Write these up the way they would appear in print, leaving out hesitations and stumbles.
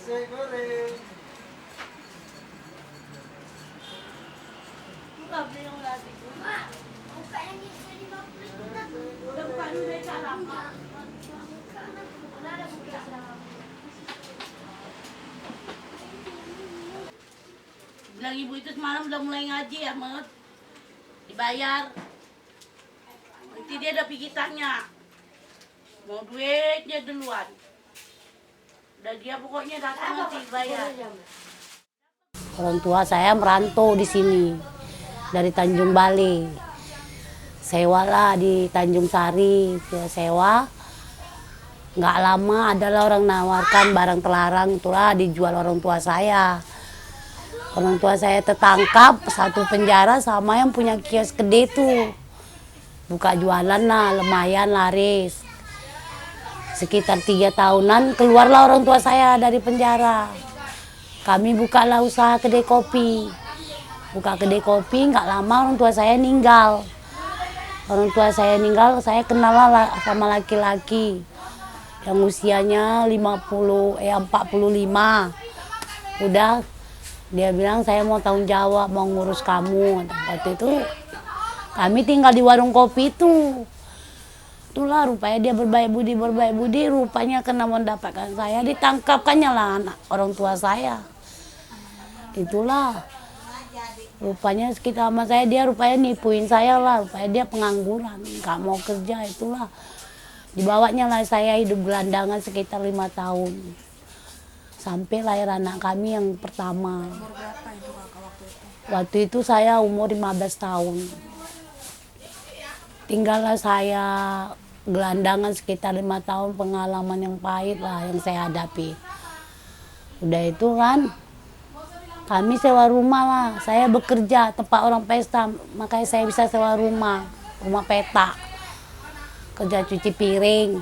Saya goreng. Grabe yung lati ko. Buka yang itu 50 juta. Depan udah cara apa? Wala na buka sa Bilang ibu itu semalam udah mulai ngaji ya, Mat. Dibayar. Nanti dia ada pikitannya. Mau duitnya duluan. Udah dia pokoknya datang nanti bayar. Orang tua saya merantau di sini dari Tanjung Balai. Sewa lah di Tanjung Sari, sewa. Nggak lama adalah orang nawarkan barang terlarang, itulah dijual orang tua saya. Orang tua saya tertangkap satu penjara sama yang punya kios gede tuh. Buka jualan lah, lumayan laris. Sekitar 3 tahunan keluarlah orang tua saya dari penjara. Kami bukalah usaha kedai kopi. Buka kedai kopi, nggak lama orang tua saya meninggal. Orang tua saya meninggal, saya kenal lah sama laki-laki yang usianya 45. Udah, dia bilang saya mau tanggung jawab, mau ngurus kamu. Waktu itu kami tinggal di warung kopi itu. Itulah rupanya dia berbaik budi, rupanya kena mendapatkan saya, ditangkapkannya lah anak orang tua saya. Itulah rupanya sekitar sama saya, dia rupanya nipuin saya lah, rupanya dia pengangguran, nggak mau kerja. Itulah dibawanya lah saya hidup gelandangan sekitar 5 tahun sampai lahir anak kami yang pertama. Umur berapa itu kakak waktu itu? Waktu itu saya umur 15 tahun. Tinggallah saya gelandangan sekitar 5 tahun, pengalaman yang pahit lah yang saya hadapi. Udah itu kan kami sewa rumah lah, saya bekerja tempat orang pesta, makanya saya bisa sewa rumah petak. Kerja cuci piring,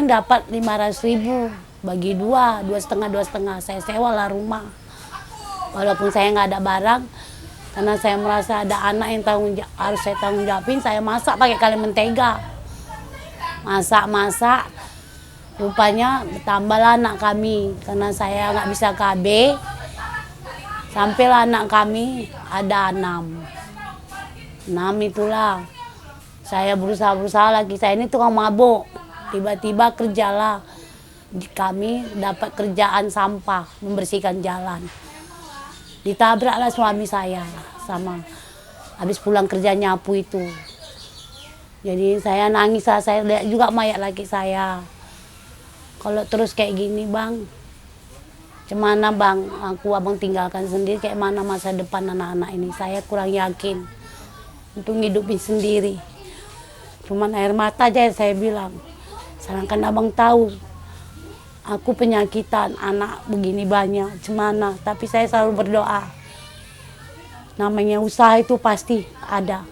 dapat 500.000, bagi 2,5, saya sewa lah rumah. Walaupun saya nggak ada barang, karena saya merasa ada anak yang harus saya tanggung jawabin, saya masak pakai kali mentega. Masak, rupanya bertambahlah anak kami, karena saya nggak bisa KB. Sampailah anak kami ada 6. Itulah. Saya berusaha lagi, saya ini tukang mabuk. Tiba-tiba kerjalah. Kami dapat kerjaan sampah, membersihkan jalan. Ditabraklah suami saya sama habis pulang kerja nyapu itu. Jadi saya nangis, saya lihat juga mayat laki saya. Kalau terus kayak gini bang, gimana bang, abang tinggalkan sendiri, kayak mana masa depan anak-anak ini, saya kurang yakin untuk ngidupin sendiri. Cuman air mata aja saya bilang, sedangkan abang tahu aku penyakitan, anak begini banyak, gimana? Tapi saya selalu berdoa. Namanya usaha itu pasti ada.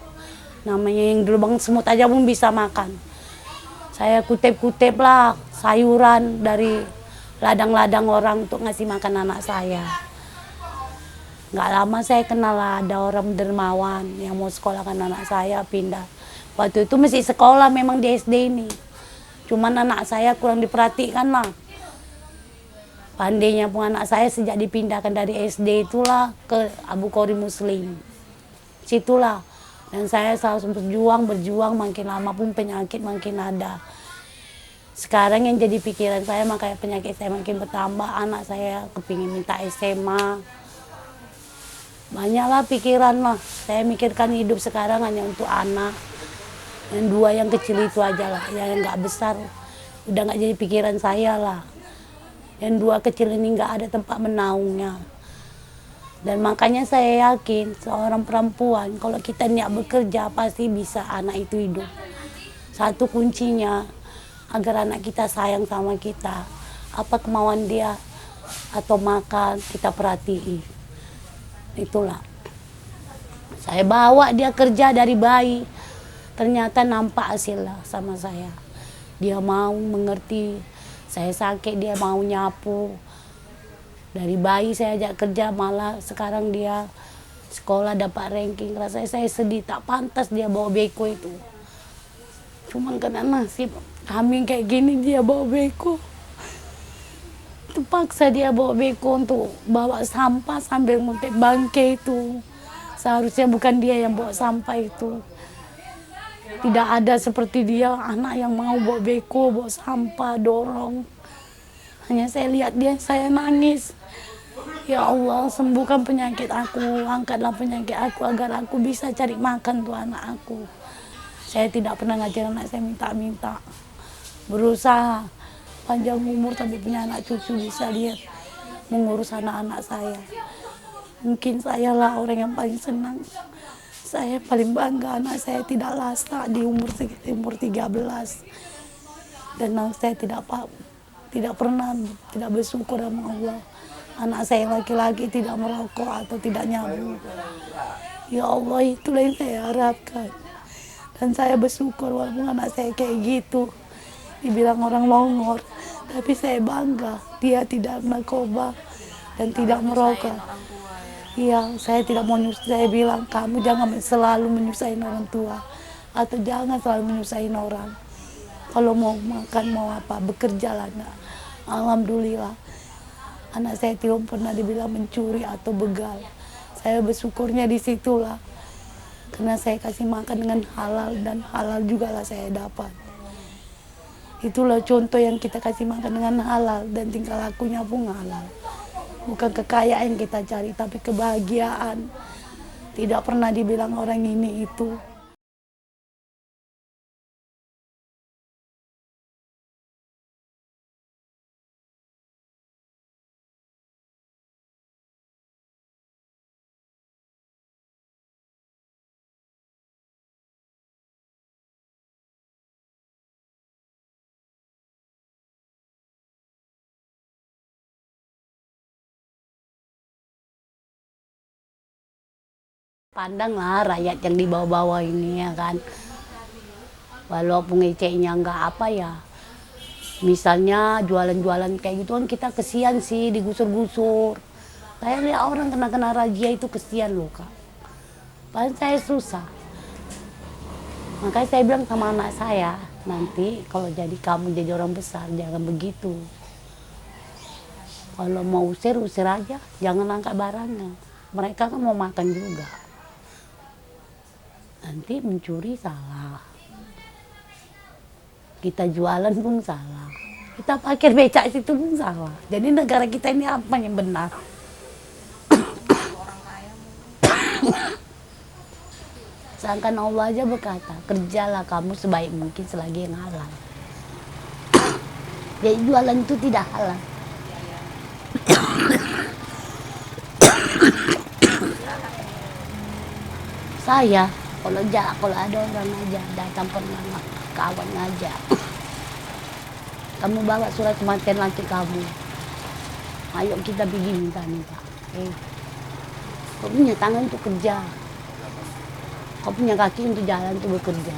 Namanya yang di lubang semut aja pun bisa makan. Saya kutip-kutip lah sayuran dari ladang-ladang orang untuk ngasih makan anak saya. Nggak lama saya kenal lah, ada orang dermawan yang mau sekolahkan anak saya pindah. Waktu itu masih sekolah memang di SD ini. Cuman anak saya kurang diperhatikan lah. Pandainya pun anak saya sejak dipindahkan dari SD itulah ke Abu Qori Muslim. Situlah. Dan saya selalu berjuang, makin lama pun penyakit makin ada. Sekarang yang jadi pikiran saya, makanya penyakit saya makin bertambah, anak saya kepingin minta SMA. Banyaklah pikiran lah. Saya mikirkan hidup sekarang hanya untuk anak. Yang 2 yang kecil itu aja lah, yang nggak besar udah nggak jadi pikiran saya lah. Yang 2 kecil ini nggak ada tempat menaungnya. Dan makanya saya yakin seorang perempuan kalau kita niat bekerja pasti bisa anak itu hidup. Satu kuncinya agar anak kita sayang sama kita, apa kemauan dia atau makan kita perhatiin. Itulah. Saya bawa dia kerja dari bayi. Ternyata nampak hasilnya sama saya. Dia mau mengerti, saya sakit dia mau nyapu. Dari bayi saya ajak kerja, malah sekarang dia sekolah dapat ranking. Rasanya saya sedih, tak pantas dia bawa beko itu. Cuman karena nasib kami kayak gini dia bawa beko. itu paksa dia bawa beko untuk bawa sampah sambil nguntit bangke itu. Seharusnya bukan dia yang bawa sampah itu. Tidak ada seperti dia anak yang mau bawa beko, bawa sampah, dorong. Hanya saya lihat dia, saya nangis. Ya Allah, sembuhkan penyakit aku, angkatlah penyakit aku agar aku bisa cari makan tuh anak aku. Saya tidak pernah ngajar anak saya minta-minta. Berusaha panjang umur tapi punya anak cucu bisa lihat mengurus anak-anak saya. Mungkin saya lah orang yang paling senang. Saya paling bangga anak saya tidak lasta di umur 13. Dan saya tidak pernah tidak bersyukur sama Allah. Anak saya laki-laki tidak merokok atau tidak nyabu. Ya Allah, itulah yang saya harapkan. Dan saya bersyukur walaupun anak saya kayak gitu. Dibilang orang longor. Tapi saya bangga. Dia tidak narkoba dan tidak merokok. Iya, saya tidak mau saya bilang kamu jangan selalu menyusahin orang tua. Atau jangan selalu menyusahin orang. Kalau mau makan, mau apa, bekerjalah. Nah, alhamdulillah. Anak saya tidak pernah dibilang mencuri atau begal. Saya bersyukurnya di situlah. Karena saya kasih makan dengan halal dan halal juga lah saya dapat. Itulah contoh yang kita kasih makan dengan halal dan tingkah lakunya pun halal. Bukan kekayaan yang kita cari, tapi kebahagiaan. Tidak pernah dibilang orang ini itu. Pandanglah rakyat yang di bawah-bawah ini ya kan. Walaupun ngeceknya nggak apa ya. Misalnya jualan-jualan kayak gitu kan kita kesian sih digusur-gusur. Saya lihat orang kena razia itu kesian loh Kak. Padahal saya susah. Makanya saya bilang sama anak saya, nanti kalau jadi kamu jadi orang besar jangan begitu. Kalau mau usir aja, jangan angkat barangnya. Mereka kan mau makan juga. Nanti mencuri salah. Kita jualan pun salah. Kita parkir becak situ pun salah. Jadi negara kita ini apa yang benar? Sedangkan Allah aja berkata, kerjalah kamu sebaik mungkin selagi yang halal. Jadi jualan itu tidak halal. Saya kalau ada orang aja datang pernah kawan aja, kamu bawa surat kematian laki kamu, ayo kita pergi minta. Kau punya tangan untuk kerja, kau punya kaki untuk jalan untuk bekerja.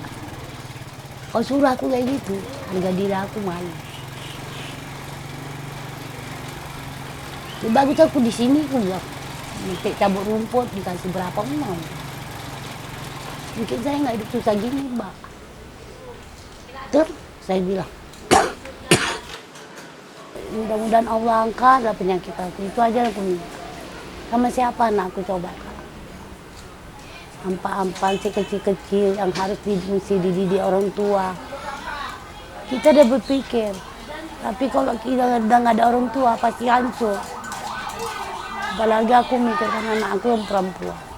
Kau suruh aku kayak gitu, harga diri aku mana? Lebih bagus aku di sini, aku bilang, nanti cabut rumput dikasih berapa mau. Mungkin saya nggak hidup susah gini, Mbak. Terus saya bilang, mudah-mudahan Allah angkat penyakit aku. Itu aja aku minta. Sama siapa anak aku coba, Kak? Ampa-ampan si kecil-kecil yang harus dididik orang tua. Kita udah berpikir, tapi kalau kita udah nggak ada orang tua pasti hancur. Apalagi aku mikirkan anak aku yang perempuan.